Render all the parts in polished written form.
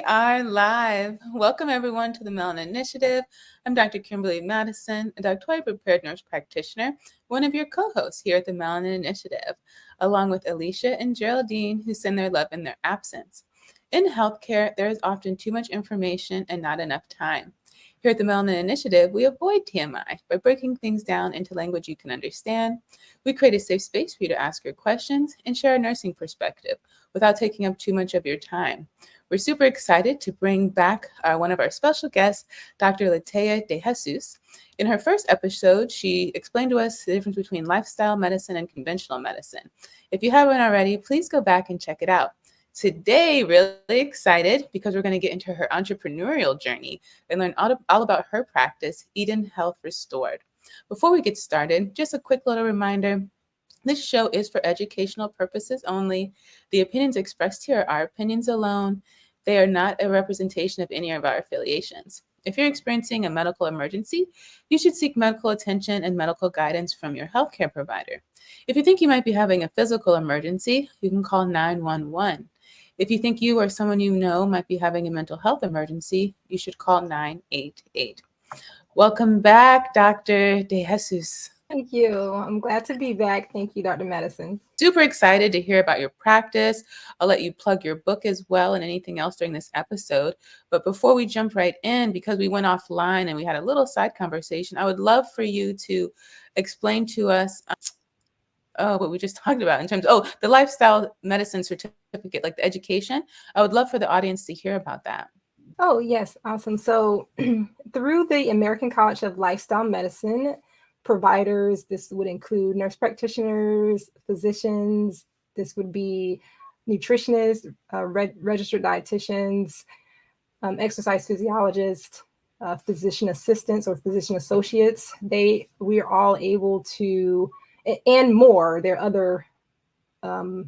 are live. Welcome everyone to the Melanin Initiative. I'm Dr. Kimberly Madison, a doctorally prepared nurse practitioner, one of your co-hosts here at the Melanin Initiative, along with Alicia and Geraldine, who send their love in their absence. In healthcare, there is often too much information and not enough time. Here at the Melanin Initiative, we avoid TMI by breaking things down into language you can understand. We create a safe space for you to ask your questions and share a nursing perspective without taking up too much of your time. We're super excited to bring back one of our special guests, Dr. LaTaya De Jesus. In her first episode, she explained to us the difference between lifestyle medicine and conventional medicine. If you haven't already, please go back and check it out. Today, really excited because we're going to get into her entrepreneurial journey and learn all about her practice, Eden Health Restored. Before we get started, just a quick little reminder. This show is for educational purposes only. The opinions expressed here are our opinions alone. They are not a representation of any of our affiliations. If you're experiencing a medical emergency, you should seek medical attention and medical guidance from your healthcare provider. If you think you might be having a physical emergency, you can call 911. If you think you or someone you know might be having a mental health emergency, you should call 988. Welcome back, Dr. De Jesus. Thank you. I'm glad to be back. Thank you, Dr. Madison. Super excited to hear about your practice. I'll let you plug your book as well and anything else during this episode. But before we jump right in, because we went offline and we had a little side conversation, I would love for you to explain to us what we just talked about in terms of, the lifestyle medicine certificate, like the education. I would love for the audience to hear about that. Oh, yes. Awesome. So through the American College of Lifestyle Medicine, providers, this would include nurse practitioners, physicians, this would be nutritionists, registered dietitians, exercise physiologists, physician assistants or physician associates. We are all able to, and more, there are other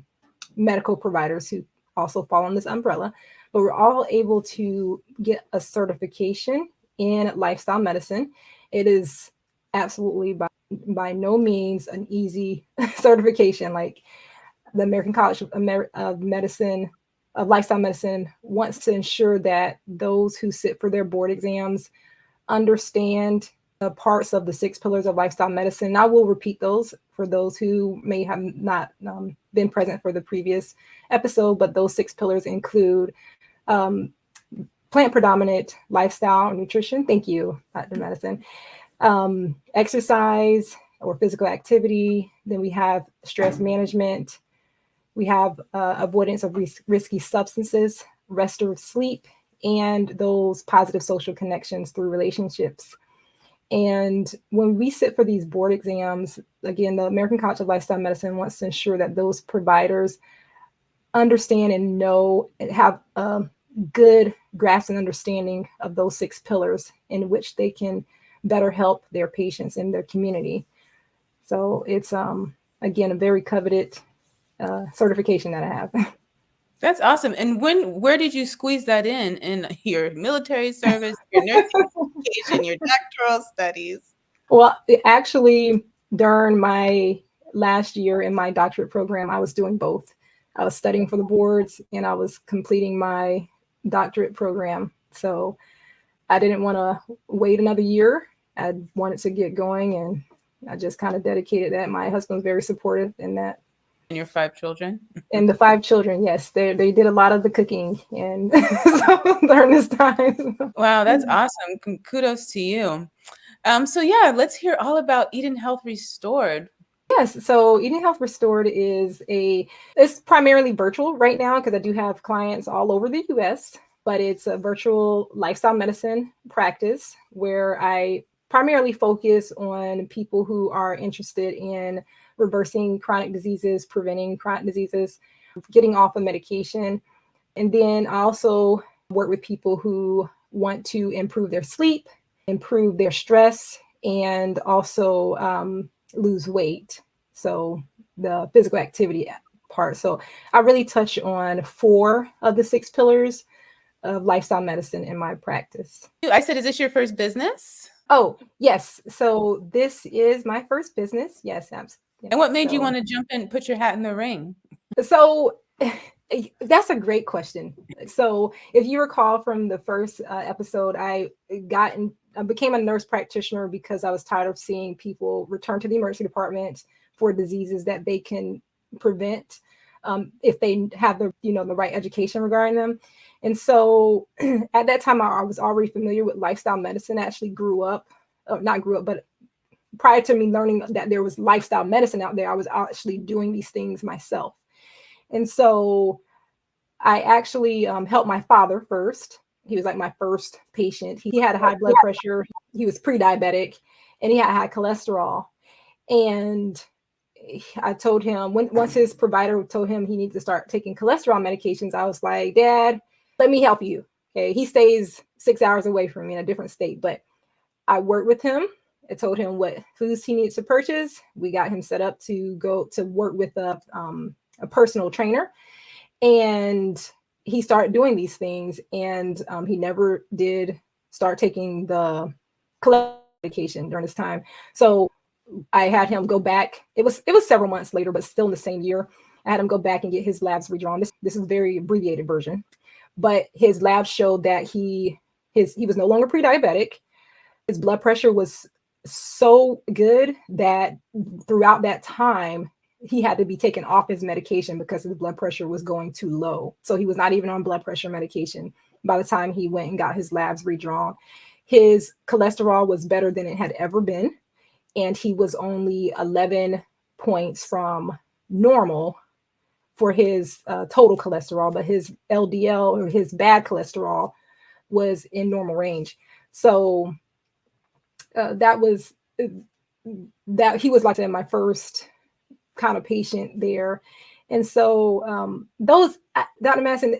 medical providers who also fall on this umbrella, but we're all able to get a certification in lifestyle medicine. It is absolutely by no means an easy certification. Like the American College of Medicine, of Lifestyle Medicine, wants to ensure that those who sit for their board exams understand the parts of the 6 pillars of lifestyle medicine. I will repeat those for those who may have not been present for the previous episode, but those 6 pillars include plant predominant lifestyle nutrition. Thank you, Dr. Madison. Exercise or physical activity. Then we have stress management. We have avoidance of risky substances, restorative sleep, and those positive social connections through relationships. And when we sit for these board exams, again, the American College of Lifestyle Medicine wants to ensure that those providers understand and know and have a good grasp and understanding of those 6 pillars in which they can better help their patients in their community. So it's, again, a very coveted certification that I have. That's awesome. And where did you squeeze that in your military service, your nursing education, your doctoral studies? Well, actually, during my last year in my doctorate program, I was doing both. I was studying for the boards and I was completing my doctorate program. So I didn't want to wait another year. I wanted to get going, and I just kind of dedicated that. My husband's very supportive in that. And your 5 children? And the 5 children, yes. They did a lot of the cooking and so during this time. Wow, that's awesome. Kudos to you. So yeah, let's hear all about Eden Health Restored. Yes, so Eden Health Restored it's primarily virtual right now because I do have clients all over the US, but it's a virtual lifestyle medicine practice where I primarily focus on people who are interested in reversing chronic diseases, preventing chronic diseases, getting off of medication. And then I also work with people who want to improve their sleep, improve their stress, and also lose weight. So the physical activity part. So I really touch on 4 of the 6 pillars of lifestyle medicine in my practice. I said, is this your first business? Oh, yes. So this is my first business. Yes, absolutely. And what made you want to jump in, put your hat in the ring? So That's a great question. So, if you recall from the first episode, I became a nurse practitioner because I was tired of seeing people return to the emergency department for diseases that they can prevent if they have the right education regarding them. And so, at that time, I was already familiar with lifestyle medicine. I actually not grew up, but prior to me learning that there was lifestyle medicine out there, I was actually doing these things myself. And so I actually helped my father first. He was like my first patient. He had a high blood pressure. He was pre-diabetic, and he had high cholesterol. And I told him once his provider told him he needed to start taking cholesterol medications, I was like, Dad, let me help you. Okay. He stays 6 hours away from me in a different state, but I worked with him. I told him what foods he needs to purchase. We got him set up to go to work with a personal trainer. And he started doing these things, and he never did start taking the cholesterol medication during this time. So I had him go back. It was several months later, but still in the same year. I had him go back and get his labs redrawn. This is a very abbreviated version, but his labs showed that he was no longer pre-diabetic. His blood pressure was so good that throughout that time, he had to be taken off his medication because his blood pressure was going too low. So he was not even on blood pressure medication by the time he went and got his labs redrawn. His cholesterol was better than it had ever been. And he was only 11 points from normal for his total cholesterol, but his LDL, or his bad cholesterol, was in normal range. So that he was like my first kind of patient there. And so Dr. Madison,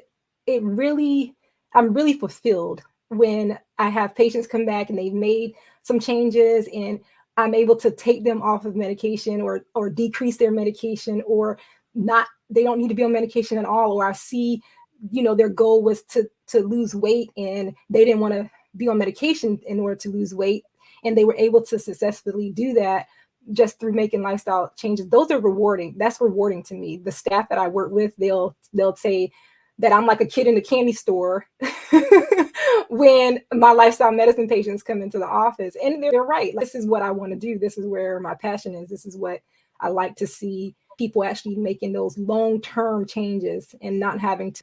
I'm really fulfilled when I have patients come back and they've made some changes, and I'm able to take them off of medication or decrease their medication, or they don't need to be on medication at all. Or I see, their goal was to lose weight, and they didn't want to be on medication in order to lose weight. And they were able to successfully do that just through making lifestyle changes. Those are rewarding. That's rewarding to me. The staff that I work with, they'll say that I'm like a kid in the candy store when my lifestyle medicine patients come into the office. And they're right. This is what I want to do. This is where my passion is. This is what I like to see people actually making those long-term changes and not having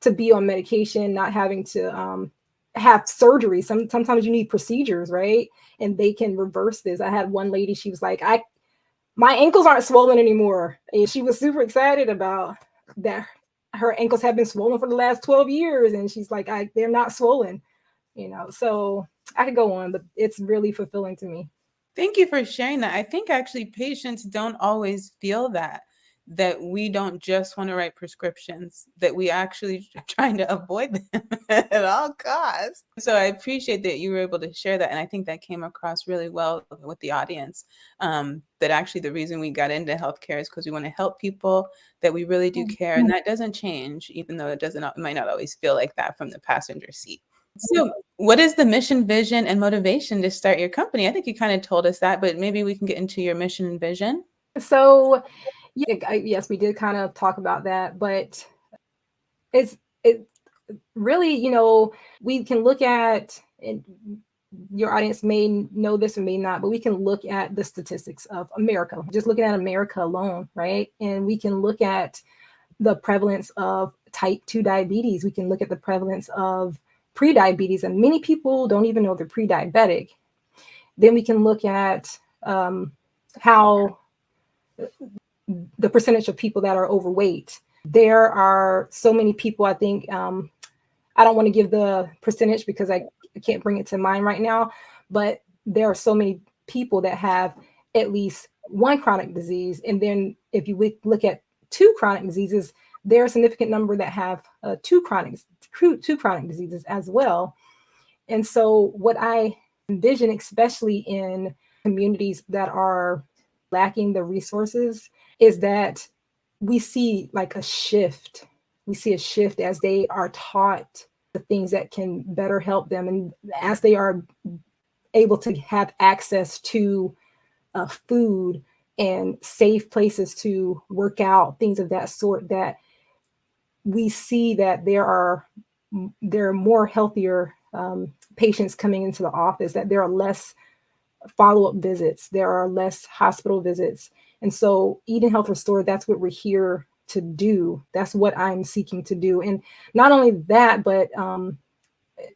to be on medication, not having to have surgery. Sometimes you need procedures, right? And they can reverse this. I had one lady, she was like, my ankles aren't swollen anymore. And she was super excited about that. Her ankles have been swollen for the last 12 years. And she's like, they're not swollen, so I could go on, but it's really fulfilling to me. Thank you for sharing that. I think actually patients don't always feel that we don't just want to write prescriptions, that we actually are trying to avoid them at all costs. So I appreciate that you were able to share that. And I think that came across really well with the audience, that actually the reason we got into healthcare is because we want to help people, that we really do care. And that doesn't change, even though it might not always feel like that from the passenger seat. So what is the mission, vision, and motivation to start your company? I think you kind of told us that, but maybe we can get into your mission and vision. So yes, we did kind of talk about that, but it really, we can look at, and your audience may know this or may not, but we can look at the statistics of America, just looking at America alone, right? And we can look at the prevalence of type 2 diabetes. We can look at the prevalence of pre-diabetes, and many people don't even know they're pre-diabetic. Then we can look at how the percentage of people that are overweight. There are so many people, I think, I don't want to give the percentage because I can't bring it to mind right now, but there are so many people that have at least one chronic disease. And then if you look at two chronic diseases, there are a significant number that have two chronic diseases as well. And so what I envision, especially in communities that are lacking the resources, is that we see like a shift. We see a shift as they are taught the things that can better help them, and as they are able to have access to food and safe places to work out, things of that sort, that we see that there are more healthier patients coming into the office, that there are less follow-up visits, there are less hospital visits. And so Eating Health Restored, that's what we're here to do. That's what I'm seeking to do. And not only that, but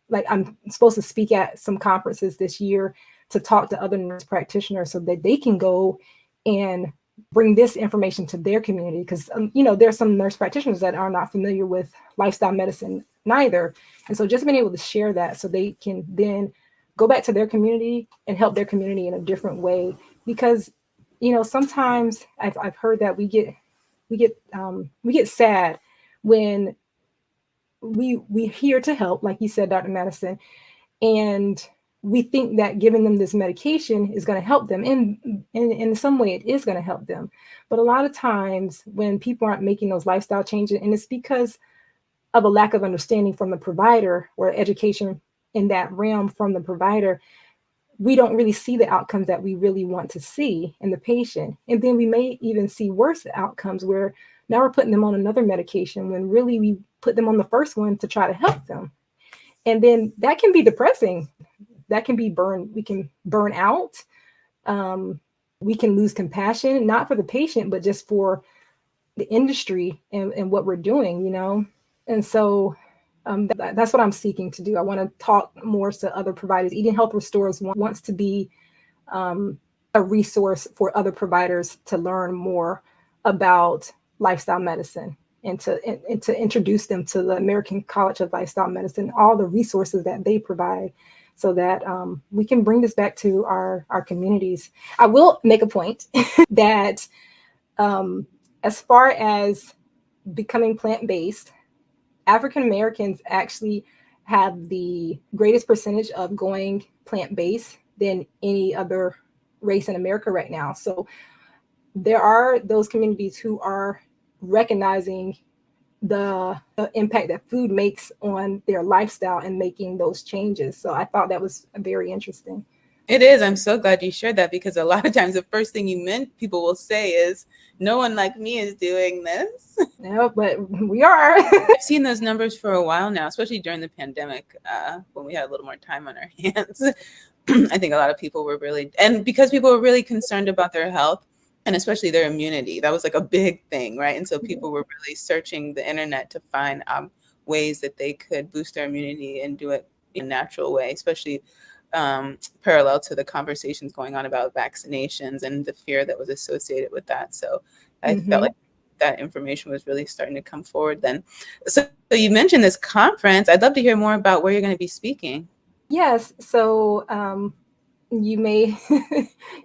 like I'm supposed to speak at some conferences this year to talk to other nurse practitioners so that they can go and bring this information to their community. Because, there's some nurse practitioners that are not familiar with lifestyle medicine neither. And so just being able to share that so they can then go back to their community and help their community in a different way. Because, sometimes I've heard that we get sad when we're here to help, like you said, Dr. Madison, and we think that giving them this medication is going to help them. And in some way, it is going to help them. But a lot of times when people aren't making those lifestyle changes, and it's because of a lack of understanding from the provider or education in that realm from the provider, we don't really see the outcomes that we really want to see in the patient. And then we may even see worse outcomes where now we're putting them on another medication when really we put them on the first one to try to help them. And then that can be depressing. That can be we can burn out. We can lose compassion, not for the patient, but just for the industry and what we're doing, And so that's what I'm seeking to do. I want to talk more to other providers. Eating Health Restores wants to be a resource for other providers to learn more about lifestyle medicine and to introduce them to the American College of Lifestyle Medicine, all the resources that they provide, so that we can bring this back to our communities. I will make a point that as far as becoming plant-based, African Americans actually have the greatest percentage of going plant-based than any other race in America right now. So there are those communities who are recognizing the impact that food makes on their lifestyle and making those changes. So I thought that was very interesting. It is. I'm so glad you shared that, because a lot of times the first thing people will say is, no one like me is doing this. No, but we are. I've seen those numbers for a while now, especially during the pandemic, when we had a little more time on our hands. I think a lot of people were because people were really concerned about their health and especially their immunity. That was like a big thing, right? And so people were really searching the internet to find ways that they could boost their immunity and do it in a natural way, especially parallel to the conversations going on about vaccinations and the fear that was associated with that. So I felt like that information was really starting to come forward then. So you mentioned this conference. I'd love to hear more about where you're going to be speaking. Yes. So you may,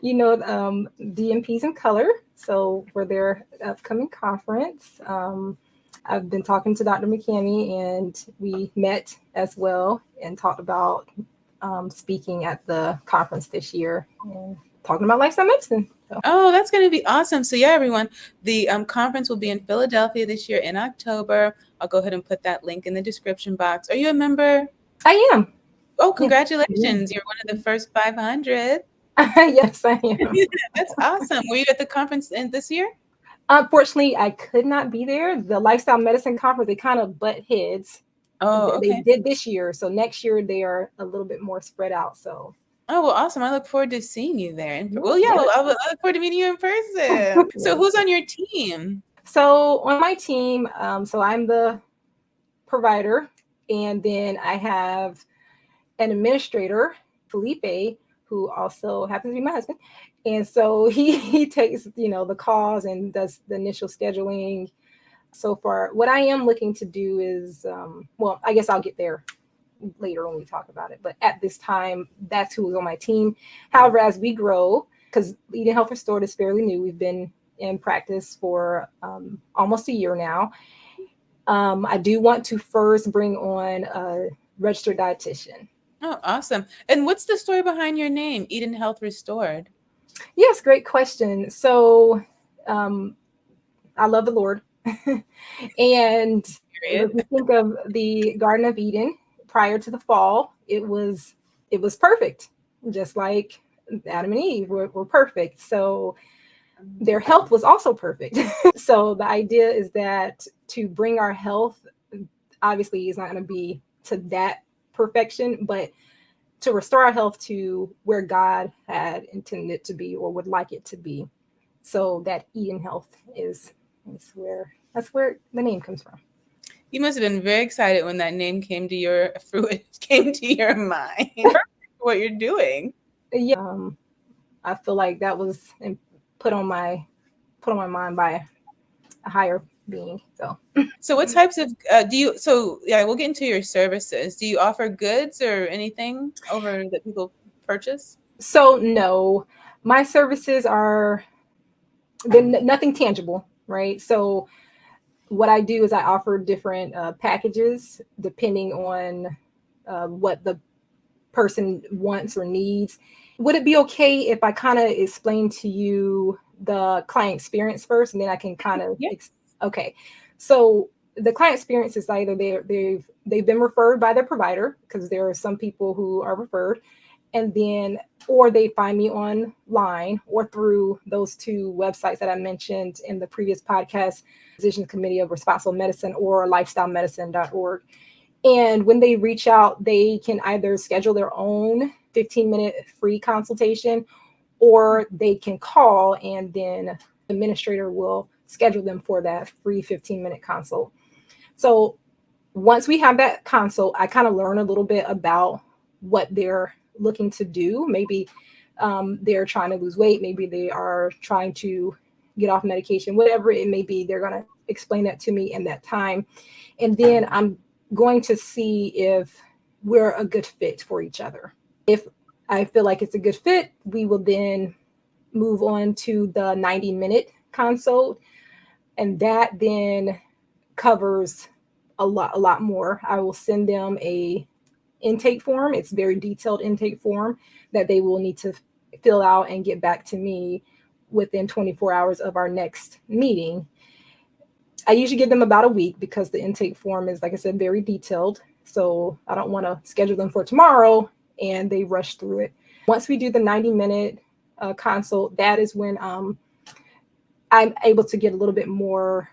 DMPs in Color. So for their upcoming conference, I've been talking to Dr. McCamey, and we met as well and talked about speaking at the conference this year and talking about lifestyle medicine. So. Oh, that's going to be awesome. So yeah, everyone, the conference will be in Philadelphia this year in October. I'll go ahead and put that link in the description box. Are you a member? I am. Oh, congratulations. You're one of the first 500. Yes, I am. That's awesome. Were you at the conference this year? Unfortunately, I could not be there. The lifestyle medicine conference, they kind of butt heads. Oh, okay. They did this year. So next year they are a little bit more spread out. So. Oh, well, awesome. I look forward to seeing you there. I look forward to meeting you in person. So who's on your team? So on my team, so I'm the provider, and then I have an administrator, Felipe, who also happens to be my husband. And so he takes, the calls and does the initial scheduling. So far, what I am looking to do is, I guess I'll get there later when we talk about it. But at this time, that's who is on my team. However, as we grow, because Eating Health Restored is fairly new, we've been in practice for almost a year now. I do want to first bring on a registered dietitian. Oh, awesome. And what's the story behind your name, Eating Health Restored? Yes, great question. So I love the Lord. And if we think of the Garden of Eden prior to the fall, it was perfect. Just like Adam and Eve were perfect. So their health was also perfect. So the idea is that to bring our health, obviously is not going to be to that perfection, but to restore our health to where God had intended it to be or would like it to be. So that eating health is where the name comes from. You must have been very excited when that name came to your mind. What you're doing. Yeah, I feel like that was put on my mind by a higher being. So what types of do you? So yeah, we'll get into your services. Do you offer goods or anything over that people purchase? So no, my services are nothing tangible, right? So what I do is I offer different packages depending on what the person wants or needs. Would it be okay if I kind of explain to you the client experience first, and then I can kind of okay. So the client experience is either they've been referred by their provider, because there are some people who are referred, and then or they find me online or through those two websites that I mentioned in the previous podcast, Physician Committee of Responsible Medicine or lifestylemedicine.org. And when they reach out, they can either schedule their own 15-minute free consultation, or they can call and then the administrator will schedule them for that free 15-minute consult. So once we have that consult, I kind of learn a little bit about what they're looking to do. Maybe they're trying to lose weight. Maybe they are trying to get off medication, whatever it may be. They're going to explain that to me in that time. And then I'm going to see if we're a good fit for each other. If I feel like it's a good fit, we will then move on to the 90-minute consult. And that then covers a lot more. I will send them a intake form. It's very detailed intake form that they will need to fill out and get back to me within 24 hours of our next meeting. I usually give them about a week because the intake form is, like I said, very detailed. So I don't want to schedule them for tomorrow and they rush through it. Once we do the 90-minute consult, that is when I'm able to get a little bit more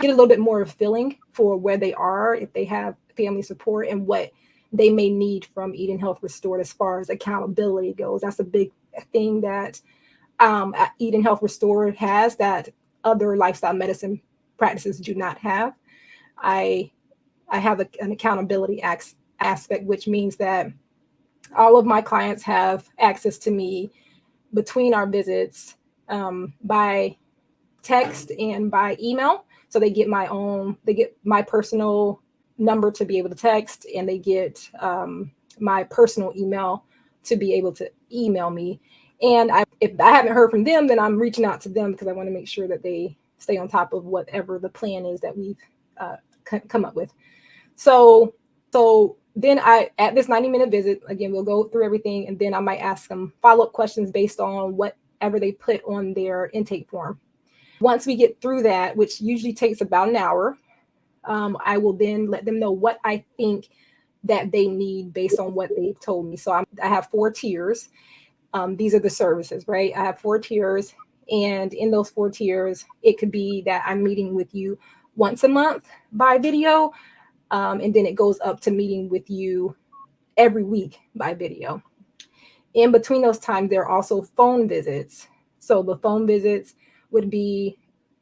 of a feeling for where they are, if they have family support, and what they may need from Eating Health Restored as far as accountability goes. That's a big thing that Eating Health Restored has that other lifestyle medicine practices do not have. I have an accountability aspect, which means that all of my clients have access to me between our visits by text and by email. So they get my personal number to be able to text, and they get my personal email to be able to email me. And if I haven't heard from them, then I'm reaching out to them because I want to make sure that they stay on top of whatever the plan is that we've come up with. So then at this 90-minute visit, again, we'll go through everything, and then I might ask them follow-up questions based on whatever they put on their intake form. Once we get through that, which usually takes about an hour, I will then let them know what I think that they need based on what they've told me. So I have 4 tiers. These are the services, right? I have 4 tiers. And in those 4 tiers, it could be that I'm meeting with you once a month by video. And then it goes up to meeting with you every week by video. In between those times, there are also phone visits. So the phone visits would be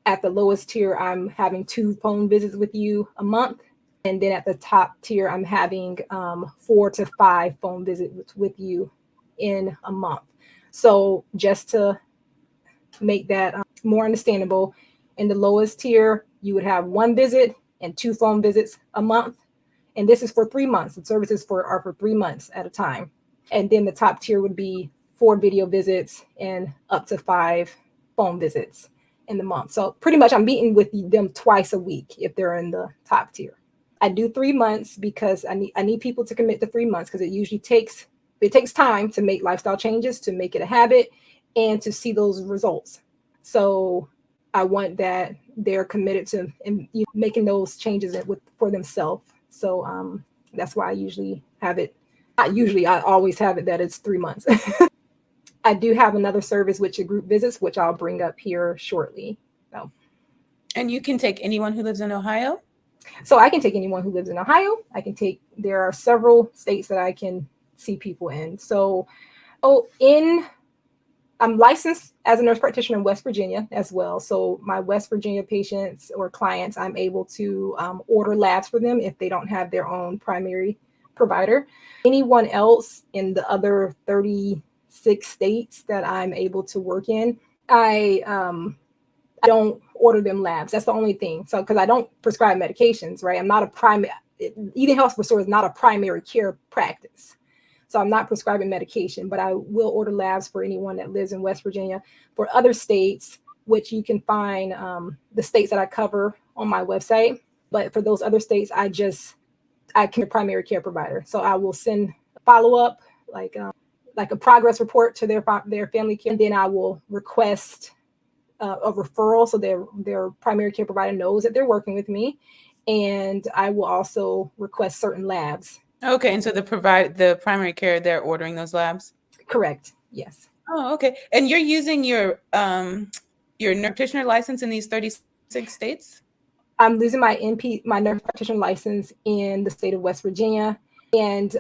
at the lowest tier, I'm having 2 phone visits with you a month. And then at the top tier, I'm having 4 to 5 phone visits with you in a month. So just to make that more understandable, in the lowest tier, you would have 1 visit and 2 phone visits a month. And this is for 3 months. The services are for 3 months at a time. And then the top tier would be 4 video visits and up to 5 phone visits in the month. So pretty much I'm meeting with them twice a week if they're in the top tier. I do 3 months because I need people to commit to 3 months, because it usually takes time to make lifestyle changes, to make it a habit, and to see those results. So I want that they're committed to making those changes for themselves. So that's why I usually have it. Not usually, I always have it that it's 3 months. I do have another service, which is group visits, which I'll bring up here shortly. And you can take anyone who lives in Ohio? So I can take anyone who lives in Ohio. There are several states that I can see people in. So, I'm licensed as a nurse practitioner in West Virginia as well. So my West Virginia patients or clients, I'm able to order labs for them if they don't have their own primary provider. Anyone else in the other 36 states that I'm able to work in, I don't order them labs. That's the only thing. So, because I don't prescribe medications, right? I'm not a primary, Eating Health Restore is not a primary care practice. So I'm not prescribing medication, but I will order labs for anyone that lives in West Virginia. For other states, which you can find the states that I cover on my website. But for those other states, I can be a primary care provider. So I will send a follow-up, like a progress report to their family care. And then I will request a referral so their primary care provider knows that they're working with me. And I will also request certain labs. Okay, and so the primary care, they're ordering those labs? Correct. Yes. Oh, okay. And you're using your nurse practitioner license in these 36 states? I'm losing my nurse practitioner license in the state of West Virginia. And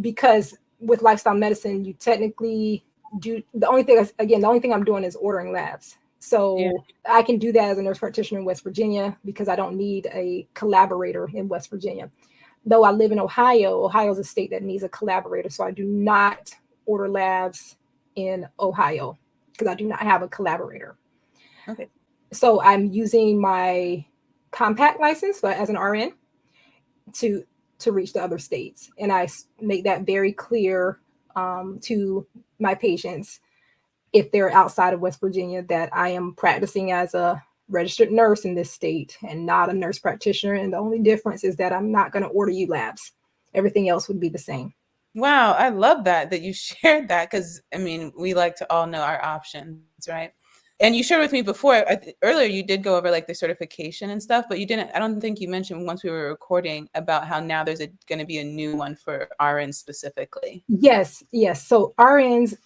because with lifestyle medicine, you technically do the only thing I'm doing is ordering labs. So yeah. I can do that as a nurse practitioner in West Virginia because I don't need a collaborator in West Virginia. Though I live in Ohio, Ohio is a state that needs a collaborator. So I do not order labs in Ohio because I do not have a collaborator. Okay. So I'm using my compact license, but as an RN to reach the other states. And I make that very clear to my patients if they're outside of West Virginia that I am practicing as a registered nurse in this state and not a nurse practitioner. And the only difference is that I'm not going to order you labs. Everything else would be the same. Wow, I love that you shared that because, I mean, we like to all know our options, right? And you shared with me before, earlier you did go over like the certification and stuff, but I don't think you mentioned once we were recording about how now there's going to be a new one for RNs specifically. Yes. So RNs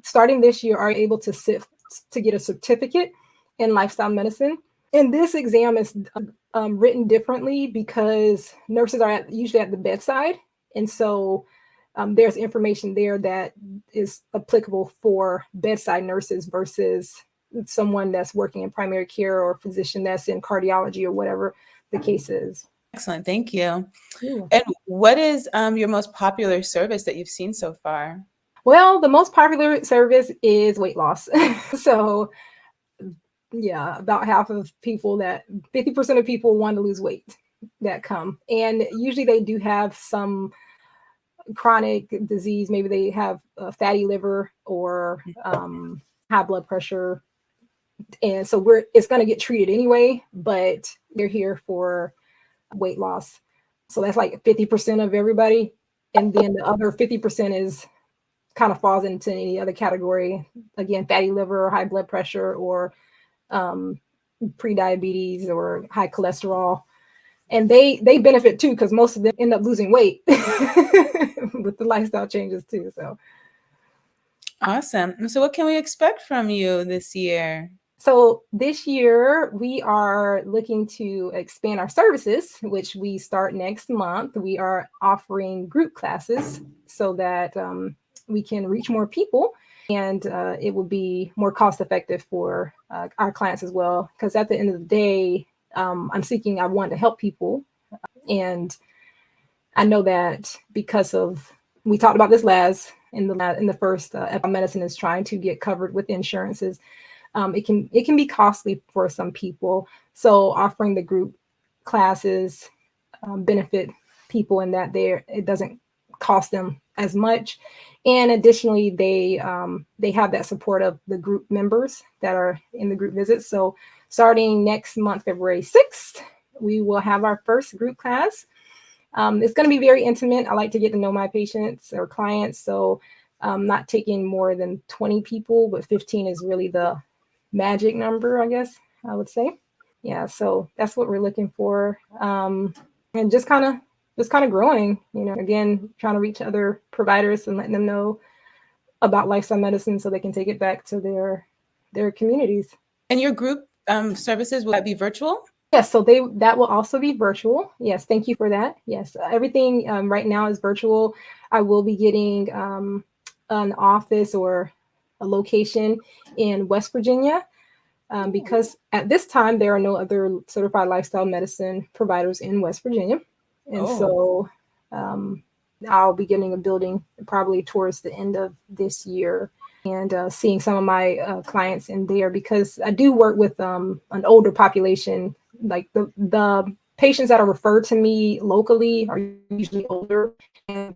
starting this year are able to get a certificate in lifestyle medicine. And this exam is written differently because nurses are usually at the bedside. And so there's information there that is applicable for bedside nurses versus someone that's working in primary care or a physician that's in cardiology or whatever the case is. Excellent. Thank you. Yeah. And what is your most popular service that you've seen so far? Well, the most popular service is weight loss. So yeah, about half of people 50% of people want to lose weight that come. And usually they do have some chronic disease. Maybe they have a fatty liver or high blood pressure. And so it's going to get treated anyway, but they're here for weight loss. So that's like 50% of everybody. And then the other 50% is kind of falls into any other category. Again, fatty liver, high blood pressure, or pre-diabetes or high cholesterol. And they benefit too, because most of them end up losing weight with the lifestyle changes too. So awesome. So what can we expect from you this year? So this year we are looking to expand our services, which we start next month. We are offering group classes so that we can reach more people, and it will be more cost effective for our clients as well. Because at the end of the day, I want to help people. And I know that because we talked about this last in the first medicine is trying to get covered with insurances. It can be costly for some people. So offering the group classes benefit people in that it doesn't cost them as much. And additionally, they have that support of the group members that are in the group visits. So starting next month, February 6th, we will have our first group class. It's going to be very intimate. I like to get to know my patients or clients. So not taking more than 20 people, but 15 is really the magic number, I guess I would say. Yeah, so that's what we're looking for. And just kind of growing, again, trying to reach other providers and letting them know about lifestyle medicine so they can take it back to their communities. And your group services, will that be virtual? Yes, so that will also be virtual. Yes, thank you for that. Yes, everything right now is virtual. I will be getting an office or a location in West Virginia because at this time there are no other certified lifestyle medicine providers in West Virginia, and so I'll be getting a building probably towards the end of this year and seeing some of my clients in there because I do work with an older population. Like the patients that are referred to me locally are usually older and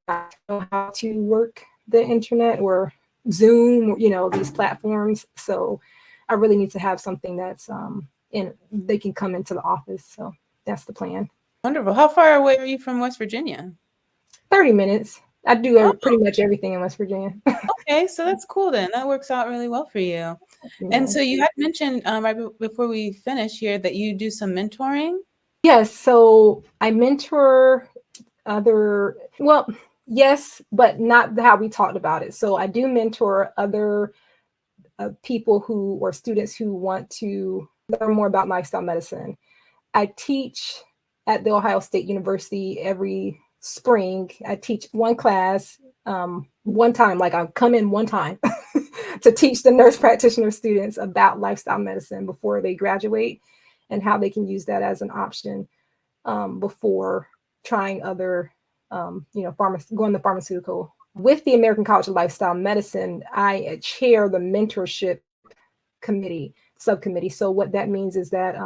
don't know how to work the internet or Zoom, these platforms. So I really need to have something that's and they can come into the office. So that's the plan. Wonderful. How far away are you from West Virginia? 30 minutes. I do pretty much everything in West Virginia. Okay, so that's cool then. That works out really well for you. And so you had mentioned right before we finish here that you do some mentoring. Yes, so I mentor yes, but not how we talked about it. So I do mentor other people or students who want to learn more about lifestyle medicine. I teach at the Ohio State University every spring. I teach one class one time, like I come in one time to teach the nurse practitioner students about lifestyle medicine before they graduate and how they can use that as an option before trying other, going the pharmaceutical. With the American College of Lifestyle Medicine, I chair the mentorship subcommittee. So what that means is that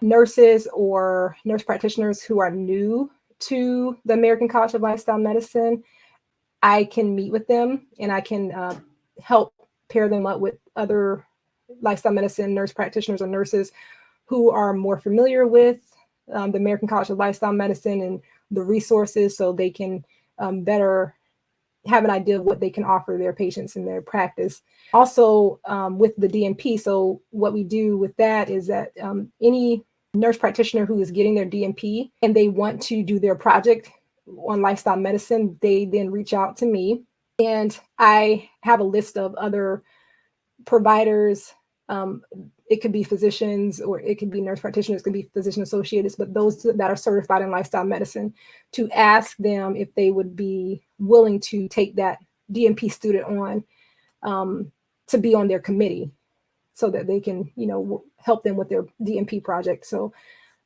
nurses or nurse practitioners who are new to the American College of Lifestyle Medicine, I can meet with them and I can help pair them up with other lifestyle medicine nurse practitioners or nurses who are more familiar with the American College of Lifestyle Medicine and the resources so they can better have an idea of what they can offer their patients in their practice. Also, with the DNP, so what we do with that is that any nurse practitioner who is getting their DNP and they want to do their project on lifestyle medicine, they then reach out to me. And I have a list of other providers. It could be physicians or it could be nurse practitioners, it could be physician associates, but those that are certified in lifestyle medicine, to ask them if they would be willing to take that DNP student on to be on their committee so that they can, help them with their DNP project. So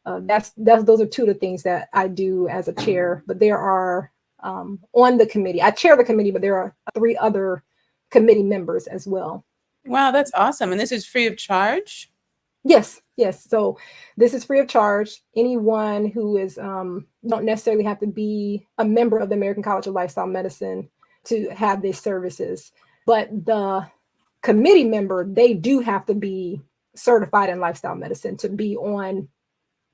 those are two of the things that I do as a chair, but there are on the committee, I chair the committee, but there are 3 other committee members as well. Wow, that's awesome. And this is free of charge? Yes. So this is free of charge. Anyone who is don't necessarily have to be a member of the American College of Lifestyle Medicine to have these services, but the committee member, they do have to be certified in lifestyle medicine to be on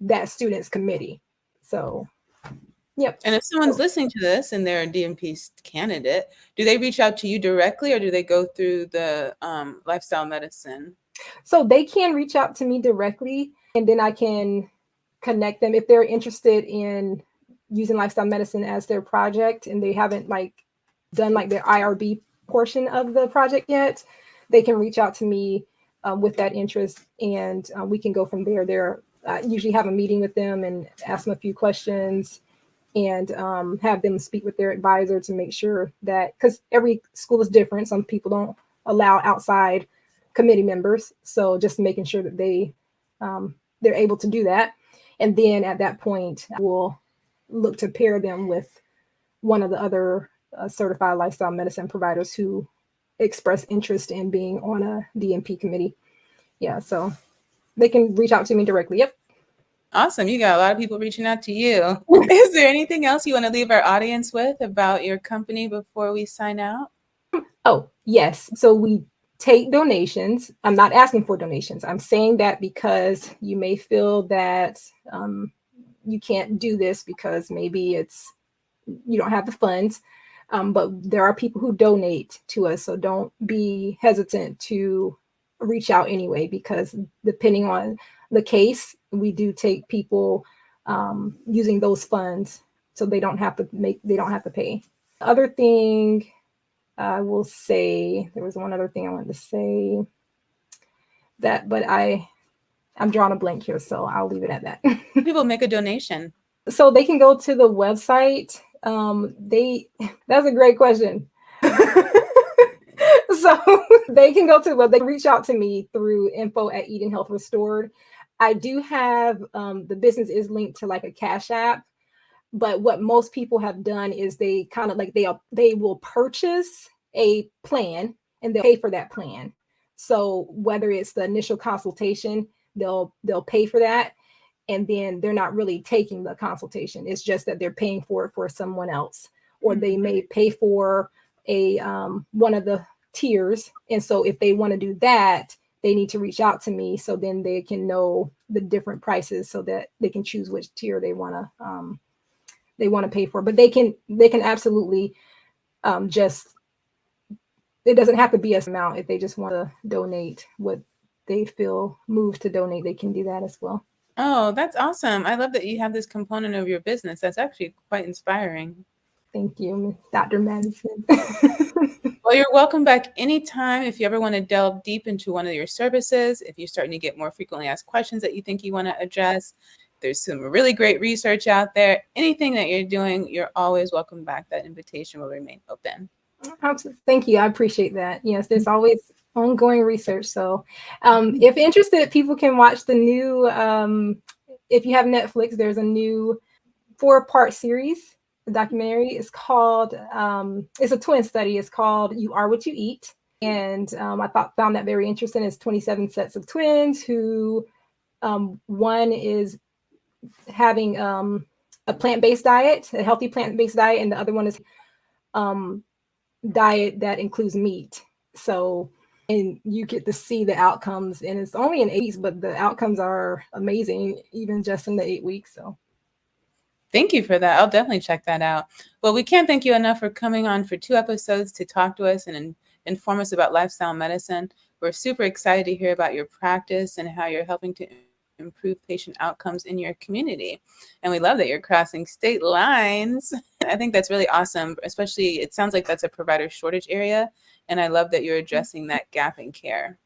that student's committee. So, yep. And if someone's listening to this and they're a DNP candidate, do they reach out to you directly or do they go through the lifestyle medicine? So they can reach out to me directly and then I can connect them if they're interested in using lifestyle medicine as their project and they haven't done their IRB portion of the project yet. They can reach out to me with that interest and we can go from there. I usually have a meeting with them and ask them a few questions and have them speak with their advisor to make sure that, because every school is different. Some people don't allow outside committee members. So just making sure that they're able to do that. And then at that point, we'll look to pair them with one of the other certified lifestyle medicine providers who express interest in being on a DNP committee. Yeah, so they can reach out to me directly. Yep. Awesome. You got a lot of people reaching out to you. Is there anything else you want to leave our audience with about your company before we sign out? Oh, yes. So we take donations. I'm not asking for donations. I'm saying that because you may feel that you can't do this because maybe you don't have the funds. But there are people who donate to us. So don't be hesitant to reach out anyway, because depending on the case, we do take people using those funds so they don't have to pay. The other thing I will say there was one other thing I wanted to say but I'm drawing a blank here, so I'll leave it at that. People make a donation. So they can go to the website. That's a great question. So they can go to, they reach out to me through info@Eating Health Restored. I do have, the business is linked to like a Cash App, but what most people have done is they kind of like, they will purchase a plan and they'll pay for that plan. So whether it's the initial consultation, they'll pay for that. And then they're not really taking the consultation. It's just that they're paying for it for someone else, or they may pay for a one of the tiers. And so if they want to do that, they need to reach out to me, so then they can know the different prices so that they can choose which tier they want to pay for. But they can absolutely just, it doesn't have to be a amount. If they just want to donate what they feel moved to donate, they can do that as well. Oh, that's awesome. I love that you have this component of your business. That's actually quite inspiring. Thank you, Dr. Madison. Well, you're welcome back anytime if you ever want to delve deep into one of your services, if you're starting to get more frequently asked questions that you think you want to address. There's some really great research out there. Anything that you're doing, you're always welcome back. That invitation will remain open. Thank you. I appreciate that. Yes, there's always ongoing research. So if interested, people can watch the new, if you have Netflix, there's a new 4-part series. The documentary is called, it's a twin study. It's called You Are What You Eat. And I found that very interesting. It's 27 sets of twins who, one is having a plant-based diet, a healthy plant-based diet, and the other one is diet that includes meat. So, and you get to see the outcomes, and it's only in 8 weeks, but the outcomes are amazing, even just in the 8 weeks. So thank you for that. I'll definitely check that out. Well, we can't thank you enough for coming on for 2 episodes to talk to us and inform us about lifestyle medicine. We're super excited to hear about your practice and how you're helping to improve patient outcomes in your community. And we love that you're crossing state lines. I think that's really awesome, especially it sounds like that's a provider shortage area. And I love that you're addressing that gap in care.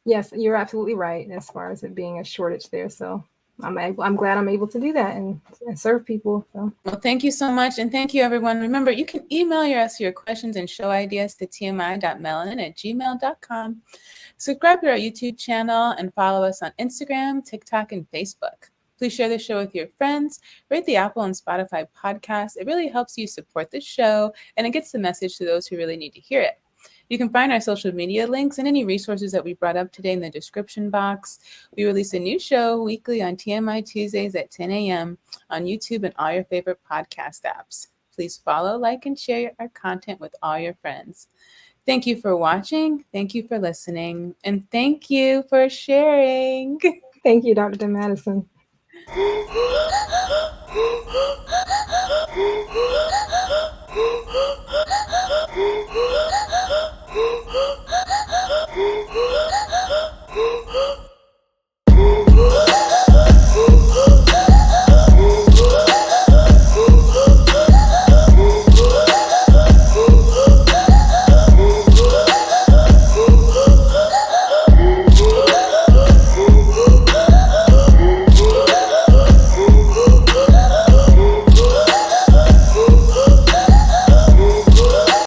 Yes, you're absolutely right as far as it being a shortage there. So I'm glad I'm able to do that and serve people. So. Well, thank you so much. And thank you, everyone. Remember, you can email us your questions and show ideas to tmi.melanin@gmail.com. Subscribe to our YouTube channel and follow us on Instagram, TikTok, and Facebook. Please share the show with your friends. Rate the Apple and Spotify podcast. It really helps you support the show, and it gets the message to those who really need to hear it. You can find our social media links and any resources that we brought up today in the description box. We release a new show weekly on TMI Tuesdays at 10 a.m. on YouTube and all your favorite podcast apps. Please follow, like, and share our content with all your friends. Thank you for watching. Thank you for listening. And thank you for sharing. Thank you, Dr. Madison.